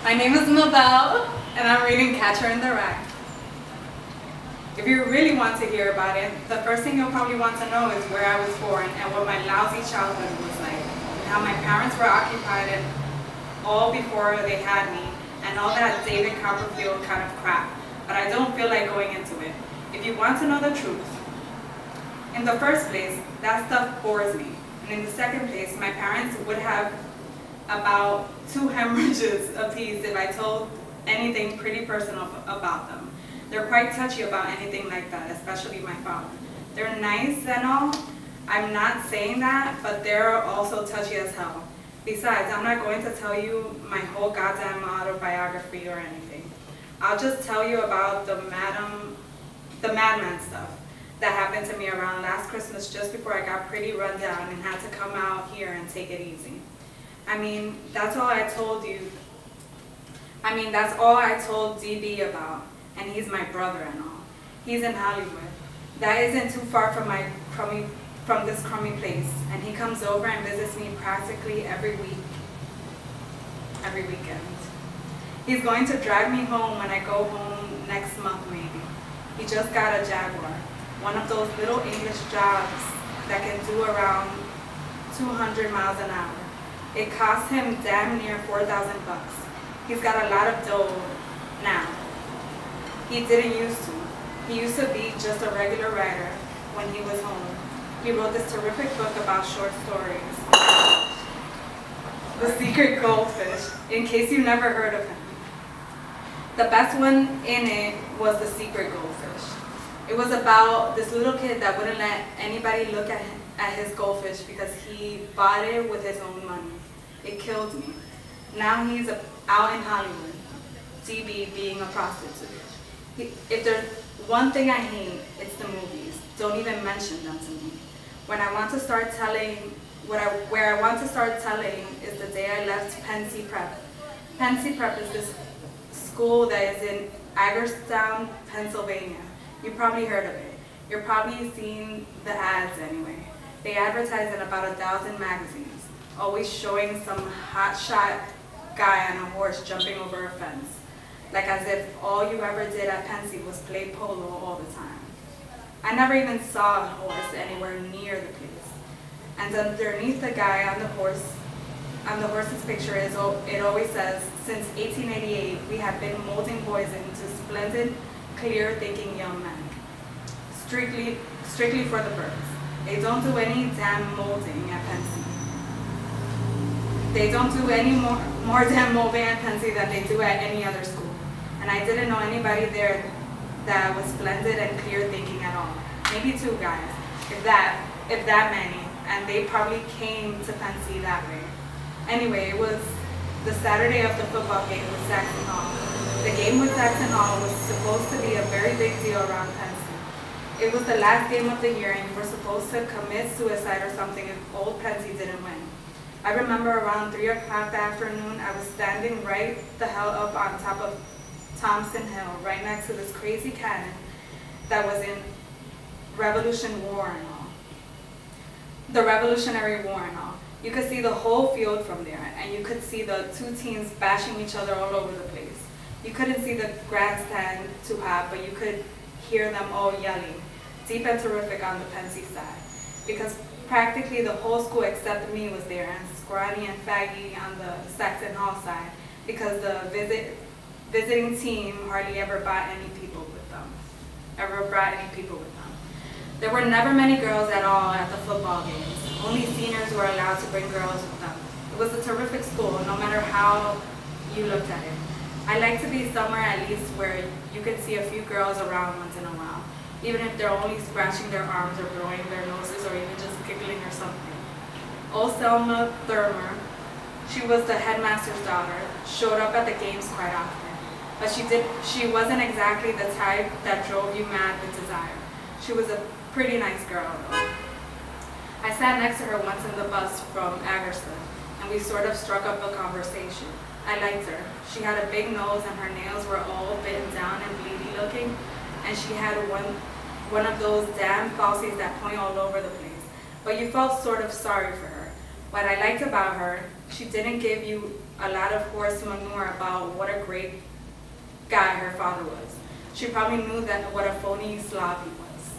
My name is Mabel, and I'm reading Catcher in the Rye. If you really want to hear about it, the first thing you'll probably want to know is where I was born and what my lousy childhood was like, and how my parents were occupied and all before they had me, and all that David Copperfield kind of crap, but I don't feel like going into it. If you want to know the truth, in the first place, that stuff bores me, and in the second place, my parents would have about 2 hemorrhages apiece if I told anything pretty personal about them. They're quite touchy about anything like that, especially my father. They're nice and all, I'm not saying that, but they're also touchy as hell. Besides, I'm not going to tell you my whole goddamn autobiography or anything. I'll just tell you about the madman stuff that happened to me around last Christmas just before I got pretty run down and had to come out here and take it easy. I mean, that's all I told DB about, and he's my brother and all. He's in Hollywood. That isn't too far from this crummy place, and he comes over and visits me practically every weekend. He's going to drive me home when I go home next month maybe. He just got a Jaguar, one of those little English jobs that can do around 200 miles an hour. It cost him damn near $4,000 bucks. He's got a lot of dough now. He didn't used to. He used to be just a regular writer when he was home. He wrote this terrific book about short stories, The Secret Goldfish, in case you never heard of him. The best one in it was The Secret Goldfish. It was about this little kid that wouldn't let anybody look at his goldfish because he bought it with his own money. It killed me. Now he's out in Hollywood, DB being a prostitute. If there's one thing I hate, it's the movies. Don't even mention them to me. Where I want to start telling is the day I left Pensy Prep. Pensy Prep is this school that is in Hagerstown, Pennsylvania. You probably heard of it. You're probably seen the ads anyway. They advertise in about 1,000 magazines, always showing some hotshot guy on a horse jumping over a fence, like as if all you ever did at Pensy was play polo all the time. I never even saw a horse anywhere near the place. And underneath the guy on the horse's picture, it always says, since 1888, we have been molding boys into splendid, clear-thinking young men. Strictly for the birds. They don't do any damn molding at Pensy. They don't do any more damn molding at Pensy than they do at any other school. And I didn't know anybody there that was splendid and clear thinking at all. Maybe 2 guys, if that many, and they probably came to Pensy that way. Anyway, it was the Saturday of the football game with Saxon Hall. The game with Saxon Hall was supposed to be a very big deal around Pensy. It was the last game of the year and you were supposed to commit suicide or something if old Pensy didn't win. I remember around 3 o'clock that afternoon, I was standing right the hell up on top of Thompson Hill, right next to this crazy cannon that was in Revolutionary War and all. The Revolutionary War and all. You could see the whole field from there, and you could see the 2 teams bashing each other all over the place. You couldn't see the grandstand too hot, but you could hear them all yelling, deep and terrific on the Pensy side, because practically the whole school except me was there, and Scrawny and Faggy on the Saxon Hall side, because the visiting team hardly ever brought any people with them. There were never many girls at all at the football games. Only seniors were allowed to bring girls with them. It was a terrific school, no matter how you looked at it. I like to be somewhere at least where you could see a few girls around once in a while, even if they're only scratching their arms or blowing their noses or even just giggling or something. Old Selma Thurmer, she was the headmaster's daughter, showed up at the games quite often, but she wasn't exactly the type that drove you mad with desire. She was a pretty nice girl though. I sat next to her once in the bus from Agerson, and we sort of struck up a conversation. I liked her. She had a big nose and her nails were all bitten down and bleedy looking, and she had one of those damn falsies that point all over the place. But you felt sort of sorry for her. What I liked about her, she didn't give you a lot of horse manure about what a great guy her father was. She probably knew that what a phony slob he was.